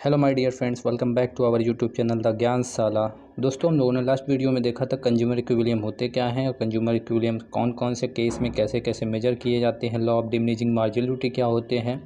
Hello my dear friends, welcome back to our YouTube channel the Gyanshala. दोस्तों, हम लोगों ने लास्ट वीडियो में देखा था कंज्यूमर इक्विलिब्रियम होते क्या हैं और कंज्यूमर इक्विलिब्रियम कौन कौन से केस में कैसे कैसे मेजर किए जाते हैं, लॉ ऑफ डिमिनिशिंग मार्जिनलिटी क्या होते हैं,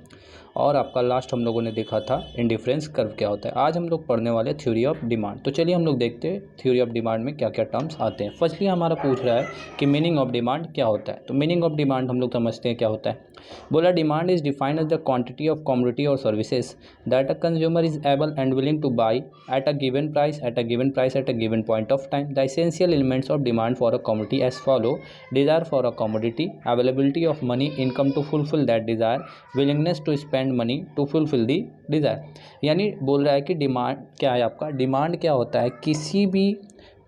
और आपका लास्ट हम लोगों ने देखा था इंडिफरेंस कर्व क्या होता है। आज हम लोग पढ़ने वाले थ्योरी ऑफ डिमांड। तो चलिए हम लोग देखते हैं थ्योरी ऑफ डिमांड में क्या क्या टर्म्स आते हैं। फर्स्टली हमारा पूछ रहा है कि मीनिंग ऑफ डिमांड क्या होता है। तो मीनिंग ऑफ डिमांड हम लोग समझते हैं क्या होता है। बोला demand is defined as the quantity of commodity or services that a consumer is able and willing to buy at a given price at a given point of time. The essential elements of demand for a commodity as follow: desire for a commodity, availability of money, income to fulfill that desire, willingness to spend money to fulfill the desire। यानी बोल रहा है कि demand क्या है। आपका demand क्या होता है, किसी भी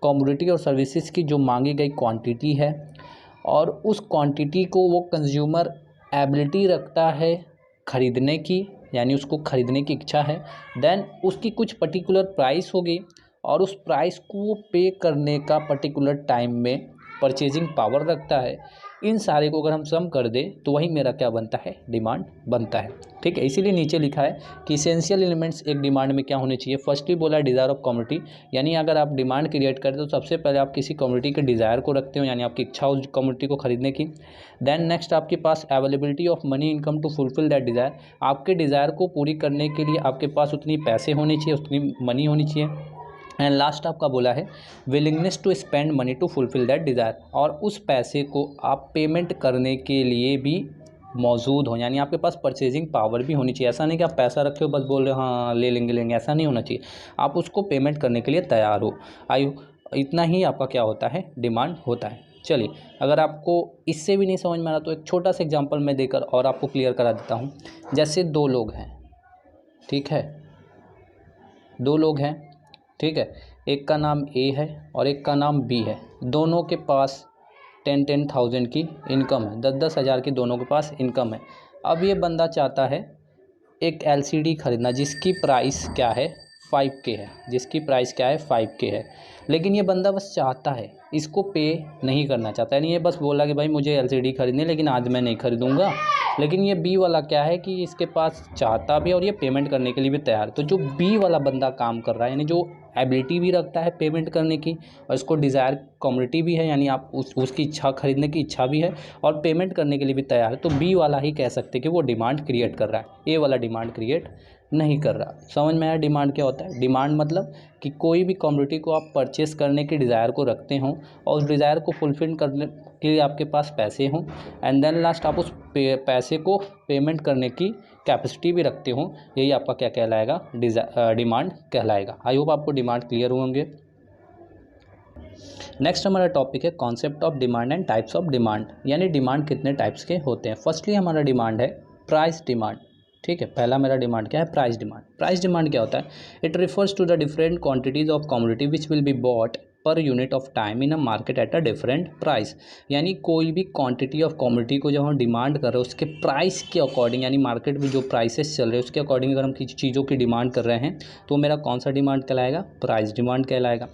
कमोडिटी और सर्विसेज की जो मांगी गई क्वांटिटी है और उस क्वांटिटी को वो कंज्यूमर एबिलिटी रखता है खरीदने की, यानी उसको ख़रीदने की इच्छा है। देन उसकी कुछ पर्टिकुलर प्राइस होगी और उस प्राइस को वो पे करने का पर्टिकुलर टाइम में परचेजिंग पावर रखता है। इन सारे को अगर हम सम कर दें तो वही मेरा क्या बनता है, डिमांड बनता है। ठीक है, इसीलिए नीचे लिखा है कि इसेंशियल एलिमेंट्स एक डिमांड में क्या होने चाहिए। फर्स्टली बोला है डिज़ायर ऑफ कमोडिटी, यानी अगर आप डिमांड क्रिएट करते हो तो सबसे पहले आप किसी कमोडिटी के डिज़ायर को रखते हो, यानी आपकी इच्छा उस कमोडिटी को खरीदने की। देन नेक्स्ट आपके पास availability of money income to fulfil that desire, आपके डिज़ायर को पूरी करने के लिए आपके पास उतनी पैसे होनी चाहिए, उतनी मनी होनी चाहिए। एंड लास्ट आपका बोला है willingness to spend money to fulfil that desire, और उस पैसे को आप पेमेंट करने के लिए भी मौजूद हो, यानी आपके पास परचेजिंग पावर भी होनी चाहिए। ऐसा नहीं कि आप पैसा रखे हो बस बोल रहे हो हाँ ले लेंगे, ऐसा नहीं होना चाहिए। आप उसको पेमेंट करने के लिए तैयार हो। इतना ही आपका क्या होता है, डिमांड होता है। चलिए, अगर आपको इससे भी नहीं समझ में आ रहा तो एक छोटा सा एग्जांपल मैं देकर और आपको क्लियर करा देता हूँ। जैसे दो लोग हैं, ठीक है, दो लोग हैं, ठीक है, एक का नाम ए है और एक का नाम बी है। दोनों के पास 10,000 की इनकम है, 10,000 की दोनों के पास इनकम है। अब ये बंदा चाहता है एक एलसीडी खरीदना जिसकी प्राइस क्या है, 5K है, जिसकी प्राइस क्या है, 5K है। लेकिन ये बंदा बस चाहता है, इसको पे नहीं करना चाहता है। नहीं, ये बस बोला कि भाई मुझे एलसीडी खरीदनी, लेकिन आज मैं नहीं खरीदूंगा। लेकिन ये बी वाला क्या है कि इसके पास चाहता भी और ये पेमेंट करने के लिए भी तैयार। तो जो बी वाला बंदा काम कर रहा है, यानी जो एबिलिटी भी रखता है पेमेंट करने की और इसको डिज़ायर कम्युनिटी भी है, यानी आप उसकी इच्छा, खरीदने की इच्छा भी है और पेमेंट करने के लिए भी तैयार है, तो बी वाला ही कह सकते हैं कि वो डिमांड क्रिएट कर रहा है, ए वाला डिमांड क्रिएट नहीं कर रहा। समझ में आया डिमांड क्या होता है। डिमांड मतलब कि कोई भी कमोडिटी को आप परचेस करने के डिज़ायर को रखते हो और उस डिज़ायर को फुलफिल करने के लिए आपके पास पैसे हों, एंड देन लास्ट आप उस पैसे को पेमेंट करने की कैपेसिटी भी रखते हो। यही आपका क्या कहलाएगा, डिमांड कहलाएगा। आई होप आपको डिमांड क्लियर होंगे। नेक्स्ट हमारा टॉपिक है concept of demand and types of demand, यानी डिमांड कितने टाइप्स के होते हैं। फर्स्टली हमारा डिमांड है प्राइस डिमांड। ठीक है, पहला मेरा डिमांड क्या है, प्राइस डिमांड। प्राइस डिमांड क्या होता है, it refers to the different quantities of commodity which will be bought per unit of time in a market at a different price. यानी कोई भी क्वांटिटी ऑफ कमोडिटी को जब हम डिमांड कर रहे हैं उसके प्राइस के अकॉर्डिंग, यानी मार्केट में जो प्राइसेस चल रहे हैं उसके अकॉर्डिंग अगर हम किसी चीज़ों की डिमांड कर रहे हैं तो मेरा कौन सा डिमांड कहलाएगा, प्राइस डिमांड कहलाएगा।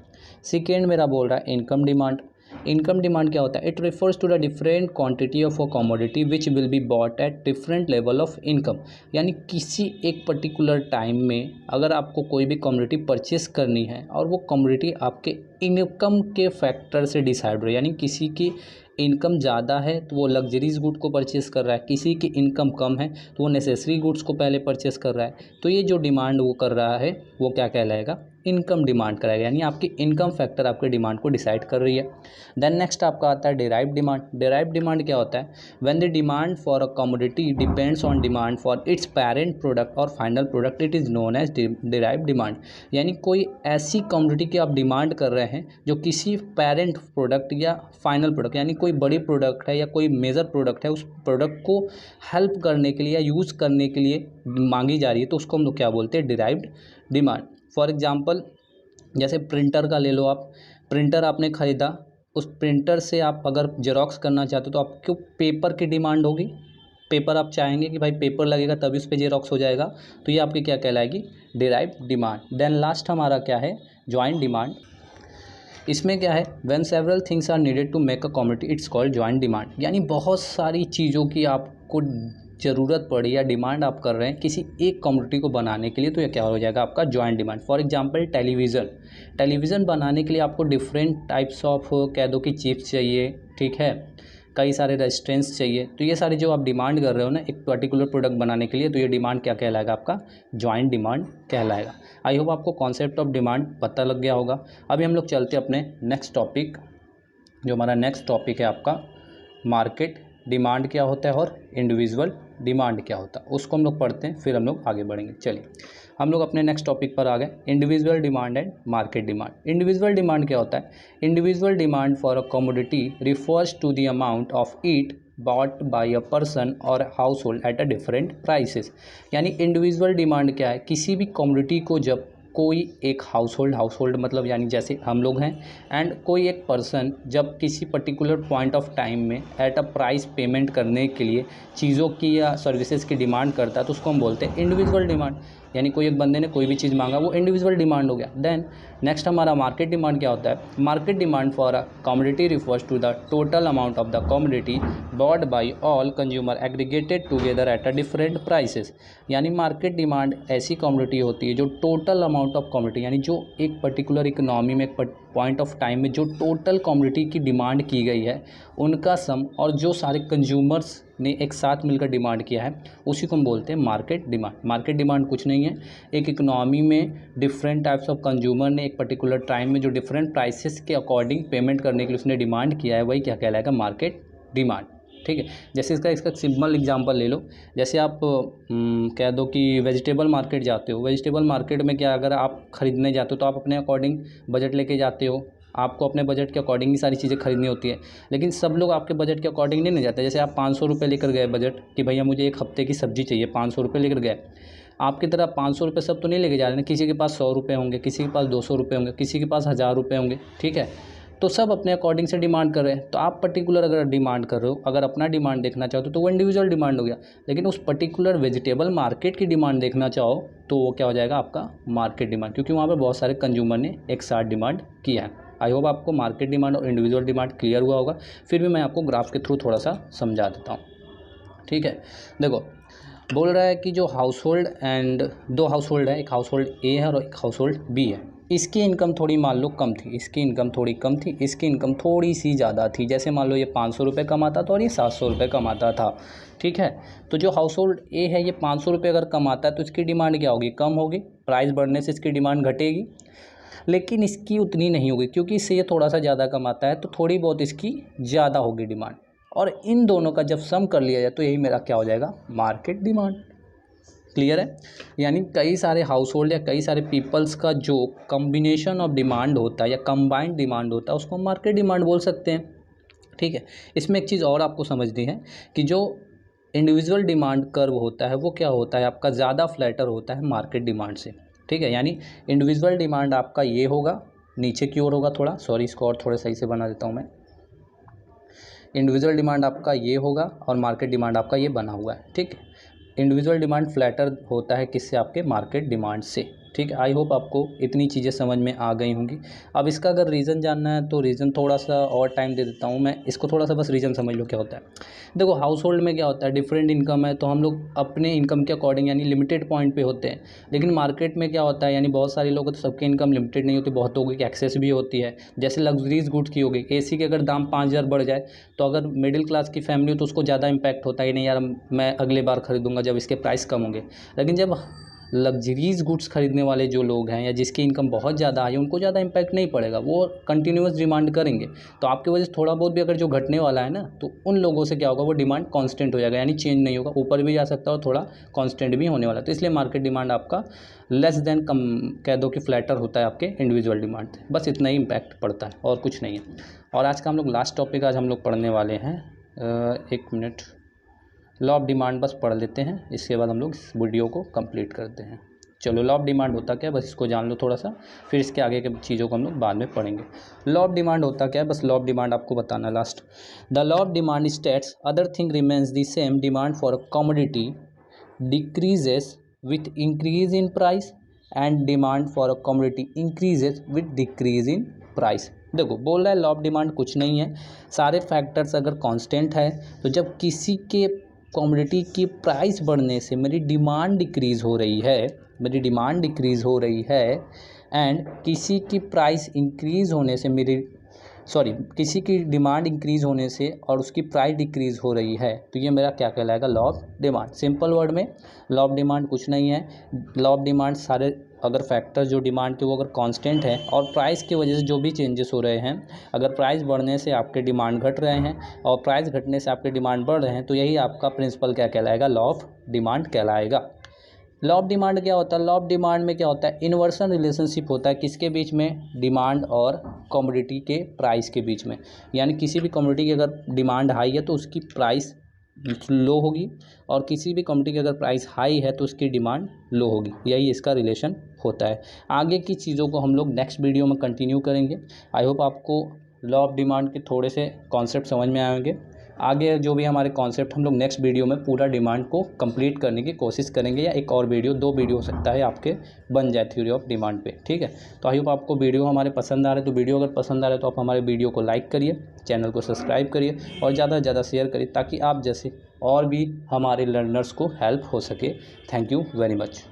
सेकेंड मेरा बोल रहा है इनकम डिमांड। इनकम डिमांड क्या होता है, it refers to the different quantity of a commodity which will be bought at different level of income. यानी किसी एक पर्टिकुलर टाइम में अगर आपको कोई भी कमोडिटी परचेस करनी है और वो कमोडिटी आपके इनकम के फैक्टर से डिसाइड हो, यानी किसी की इनकम ज़्यादा है तो वो लग्जरीज गुड को परचेस कर रहा है, किसी की इनकम कम है तो वो नेसेसरी गुड्स को पहले परचेस कर रहा है। तो ये जो डिमांड वो कर रहा है वो क्या कहलाएगा, इनकम डिमांड कराएगा, यानी आपकी इनकम फैक्टर आपके डिमांड को डिसाइड कर रही है। देन नेक्स्ट आपका आता है डिराइव्ड डिमांड। डिराइव्ड डिमांड क्या होता है, when the demand for a commodity depends on demand for its parent product or final product, it is known as derived demand. यानी कोई ऐसी कमोडिटी की आप डिमांड कर रहे हैं जो किसी पेरेंट प्रोडक्ट या फाइनल प्रोडक्ट, यानी कोई बड़ी प्रोडक्ट है या कोई मेजर प्रोडक्ट है, उस प्रोडक्ट को हेल्प करने के लिए या यूज़ करने के लिए मांगी जा रही है, तो उसको हम लोग क्या बोलते हैं, डिराइव्ड डिमांड। फॉर एग्जांपल जैसे प्रिंटर का ले लो आप, प्रिंटर आपने ख़रीदा, उस प्रिंटर से आप अगर जेरोक्स करना चाहते हो तो आपको पेपर की डिमांड होगी, पेपर आप चाहेंगे कि भाई पेपर लगेगा तभी उस पर जेरोक्स हो जाएगा, तो ये आपकी क्या कहलाएगी, डिराइव्ड डिमांड। देन लास्ट हमारा क्या है, जॉइंट डिमांड। इसमें क्या है, when several things are needed to make a commodity it's called joint demand. यानी बहुत सारी चीज़ों की आपको ज़रूरत पड़ी या डिमांड आप कर रहे हैं किसी एक कमोडिटी को बनाने के लिए, तो ये क्या हो जाएगा आपका joint demand. For example television बनाने के लिए आपको डिफरेंट टाइप्स ऑफ कह दो कि चिप्स चाहिए, ठीक है, कई सारे रेजिस्टेंस चाहिए। तो ये सारे जो आप डिमांड कर रहे हो ना एक पर्टिकुलर प्रोडक्ट बनाने के लिए, तो ये डिमांड क्या कहलाएगा आपका जॉइंट डिमांड कहलाएगा। आई होप आपको कॉन्सेप्ट ऑफ डिमांड पता लग गया होगा। अभी हम लोग चलते हैं अपने नेक्स्ट टॉपिक, जो हमारा नेक्स्ट टॉपिक है आपका मार्केट डिमांड क्या होता है और इंडिविजुअल डिमांड क्या होता है, उसको हम लोग पढ़ते हैं, फिर हम लोग आगे बढ़ेंगे। चलिए हम लोग अपने नेक्स्ट टॉपिक पर आ गए, individual demand and market demand. Individual demand क्या होता है? Individual demand for a commodity refers to the amount of it bought by a person or household at a different prices. यानी individual demand क्या है? किसी भी commodity को जब कोई एक हाउस होल्ड मतलब यानी जैसे हम लोग हैं, एंड कोई एक पर्सन जब किसी पर्टिकुलर पॉइंट ऑफ टाइम में एट अ प्राइस पेमेंट करने के लिए चीज़ों की या सर्विसेज की डिमांड करता है, तो उसको हम बोलते हैं इंडिविजुअल डिमांड। यानी कोई एक बंदे ने कोई भी चीज़ मांगा, वो इंडिविजुअल डिमांड हो गया। देन नेक्स्ट हमारा मार्केट डिमांड क्या होता है? Market demand for a commodity refers to the total amount of the commodity bought by all consumer aggregated together at a different prices. यानी मार्केट डिमांड ऐसी commodity होती है जो टोटल अमाउंट ऑफ कमोडिटी, यानी जो एक पर्टिकुलर इकोनॉमी में एक पॉइंट ऑफ टाइम में जो टोटल कमोडिटी की डिमांड की गई है उनका सम, और जो सारे कंज्यूमर्स ने एक साथ मिलकर डिमांड किया है, उसी को हम बोलते हैं मार्केट डिमांड। मार्केट डिमांड कुछ नहीं है, एक इकोनॉमी में डिफरेंट टाइप्स ऑफ कंज्यूमर ने एक पर्टिकुलर टाइम में जो डिफरेंट प्राइसेस के अकॉर्डिंग पेमेंट करने के लिए उसने डिमांड किया है, वही क्या कहलाएगा? Market demand. ठीक है, जैसे इसका सिंपल एग्जांपल ले लो। जैसे आप कह दो कि वेजिटेबल मार्केट जाते हो, वेजिटेबल मार्केट में क्या, अगर आप ख़रीदने जाते हो तो आप अपने अकॉर्डिंग बजट लेके जाते हो, आपको अपने बजट के अकॉर्डिंग ही सारी चीज़ें खरीदनी होती है। लेकिन सब लोग आपके बजट के अकॉर्डिंग नहीं जाते। जैसे आप 500 रुपये लेकर गए बजट कि भैया मुझे एक हफ्ते की सब्ज़ी चाहिए, 500 रुपये लेकर गए। आपकी तरह 500 रुपये सब तो नहीं लेके जा रहे हैं, किसी के पास 100 रुपये होंगे, किसी के पास 200 रुपये होंगे, किसी के पास 1000 रुपये होंगे, ठीक है। तो सब अपने अकॉर्डिंग से डिमांड कर रहे हैं। तो आप पर्टिकुलर अगर डिमांड कर रहे हो, अगर अपना डिमांड देखना चाहो तो वो इंडिविजुअल डिमांड हो गया। लेकिन उस पर्टिकुलर वेजिटेबल मार्केट की डिमांड देखना चाहो तो वो क्या हो जाएगा? आपका मार्केट डिमांड, क्योंकि वहाँ पर बहुत सारे कंज्यूमर ने एक साथ डिमांड किया है। आई होप आपको मार्केट डिमांड और इंडिविजुअल डिमांड क्लियर हुआ होगा। फिर भी मैं आपको ग्राफ के थ्रू थोड़ा सा समझा देता हूँ, ठीक है। देखो बोल रहा है कि जो हाउस होल्ड एंड दो हाउस होल्ड है, एक हाउस होल्ड ए है और एक हाउस होल्ड बी है। इसकी इनकम थोड़ी मान लो कम थी, इसकी इनकम थोड़ी कम थी, इसकी इनकम थोड़ी सी ज़्यादा थी। जैसे मान लो ये 500 रुपये कमाता था और ये 700 रुपये कमाता था, ठीक है। तो जो हाउस होल्ड ए है ये 500 रुपये अगर कमाता है तो इसकी डिमांड क्या होगी? कम होगी। प्राइस बढ़ने से इसकी डिमांड घटेगी, लेकिन इसकी उतनी नहीं होगी क्योंकि इससे ये थोड़ा सा ज़्यादा कमाता है, तो थोड़ी बहुत इसकी ज़्यादा होगी डिमांड। और इन दोनों का जब सम कर लिया जाए तो यही मेरा क्या हो जाएगा? Market demand. क्लियर है? यानी कई सारे हाउस होल्ड या कई सारे पीपल्स का जो कम्बिनेशन ऑफ डिमांड होता है या कंबाइंड डिमांड होता है उसको हम मार्केट डिमांड बोल सकते हैं, ठीक है। इसमें एक चीज़ और आपको समझनी है कि जो इंडिविजुअल डिमांड कर्व होता है वो क्या होता है? आपका ज़्यादा फ्लैटर होता है मार्केट डिमांड से, ठीक है। यानी इंडिविजुअल डिमांड आपका ये होगा, नीचे की ओर होगा थोड़ा, सॉरी इसको और थोड़ा सही से बना देता हूँ मैं। इंडिविजुअल डिमांड आपका ये होगा और मार्केट डिमांड आपका ये बना हुआ है, ठीक है। इंडिविजुअल डिमांड फ्लैटर होता है किससे? आपके मार्केट डिमांड से, ठीक है। आई होप आपको इतनी चीज़ें समझ में आ गई होंगी। अब इसका अगर रीज़न जानना है तो रीज़न थोड़ा सा और टाइम दे देता हूँ मैं, इसको थोड़ा सा बस रीज़न समझ लो क्या होता है। देखो हाउस होल्ड में क्या होता है? डिफरेंट इनकम है तो हम लोग अपने इनकम के अकॉर्डिंग यानी लिमिटेड पॉइंट पे होते हैं। लेकिन मार्केट में क्या होता है, यानी बहुत सारे लोग, तो सबकी इनकम लिमिटेड नहीं होती, बहुत लोगों की एक्सेस भी होती है। जैसे लग्जरीज गुड्स की हो गई, AC के अगर दाम 5000 बढ़ जाए तो अगर मिडिल क्लास की फैमिली हो तो उसको ज़्यादा इंपैक्ट होता है, नहीं यार मैं अगले बार खरीदूंगा जब इसके प्राइस कम होंगे। लेकिन जब लग्जरीज गुड्स खरीदने वाले जो लोग हैं या जिसकी इनकम बहुत ज़्यादा है उनको ज़्यादा इंपैक्ट नहीं पड़ेगा, वो कंटिन्यूअस डिमांड करेंगे। तो आपकी वजह से थोड़ा बहुत भी अगर जो घटने वाला है ना, तो उन लोगों से क्या होगा? वो डिमांड कांस्टेंट हो जाएगा, यानी चेंज नहीं होगा, ऊपर भी जा सकता है और थोड़ा कांस्टेंट भी होने वाला है। तो इसलिए मार्केट डिमांड आपका लेस देन कम कह दो कि फ्लैटर होता है आपके इंडिविजुअल डिमांड से, बस इतना ही इम्पैक्ट पड़ता है और कुछ नहीं है। और आज का हम लोग लास्ट टॉपिक आज हम लोग पढ़ने वाले हैं, एक मिनट, लॉ ऑफ डिमांड बस पढ़ लेते हैं, इसके बाद हम लोग इस वीडियो को कंप्लीट करते हैं। चलो लॉ ऑफ डिमांड होता क्या है बस इसको जान लो थोड़ा सा, फिर इसके आगे के चीज़ों को हम लोग बाद में पढ़ेंगे। लॉ ऑफ डिमांड होता क्या है, बस लॉ ऑफ डिमांड आपको बताना last. The law of demand states other thing remains the same, demand for a commodity decreases with increase in price and demand for a commodity increases with decrease in price. देखो बोल रहा है law of demand कुछ नहीं है, सारे factors अगर constant है तो जब किसी के कमोडिटी की प्राइस बढ़ने से मेरी डिमांड डिक्रीज़ हो रही है, एंड किसी की प्राइस इंक्रीज़ होने से किसी की डिमांड इंक्रीज़ होने से और उसकी प्राइस डिक्रीज़ हो रही है, तो ये मेरा क्या कहलाएगा, law of demand. Simple word में लॉ ऑफ डिमांड कुछ नहीं है। लॉ ऑफ डिमांड सारे अगर फैक्टर जो डिमांड के वो अगर कांस्टेंट है और प्राइस की वजह से जो भी चेंजेस हो रहे हैं, अगर प्राइस बढ़ने से आपके डिमांड घट रहे हैं और प्राइस घटने से आपके डिमांड बढ़ रहे हैं, तो यही आपका प्रिंसिपल क्या कहलाएगा, लॉ ऑफ डिमांड कहलाएगा। लॉ ऑफ डिमांड क्या होता है? लॉ ऑफ डिमांड में क्या होता है, इन्वर्सन रिलेशनशिप होता है किसके बीच में, डिमांड और कमोडिटी के प्राइस के बीच में। यानी किसी भी कमोडिटी की अगर डिमांड हाई है तो उसकी प्राइस लो होगी, और किसी भी कमोडिटी की अगर प्राइस हाई है तो उसकी डिमांड लो होगी। यही इसका रिलेशन होता है। आगे की चीज़ों को हम लोग नेक्स्ट वीडियो में कंटिन्यू करेंगे। आई होप आपको लॉ ऑफ डिमांड के थोड़े से कॉन्सेप्ट समझ में आएंगे। आगे जो भी हमारे कॉन्सेप्ट हम लोग नेक्स्ट वीडियो में पूरा डिमांड को कंप्लीट करने की कोशिश करेंगे, या एक और वीडियो 2 वीडियो हो सकता है आपके बन जाए थ्योरी ऑफ डिमांड पे, ठीक है। तो आई होप आपको वीडियो हमारे पसंद आ रहे, तो वीडियो अगर पसंद आ रहे तो आप हमारे वीडियो को लाइक करिए, चैनल को सब्सक्राइब करिए और ज़्यादा से ज़्यादा शेयर करिए, ताकि आप जैसे और भी हमारे लर्नर्स को हेल्प हो सके। Thank you very much.